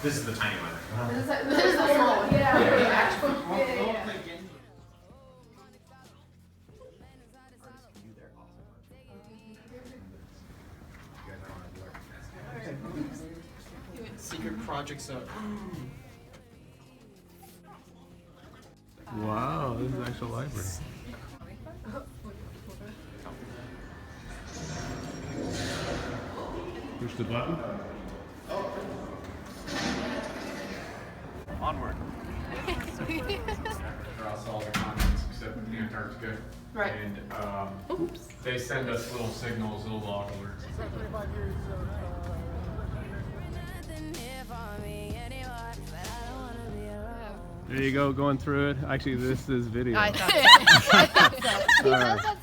This is the tiny one. This is the small one. Yeah. Secret projects up. Wow, this is actual library. Push the button. Onward. Across all the continents except Antarctica. Right. And they send us little signals, little log alerts. There you go, going through it. Actually, this is video. I thought so. All right.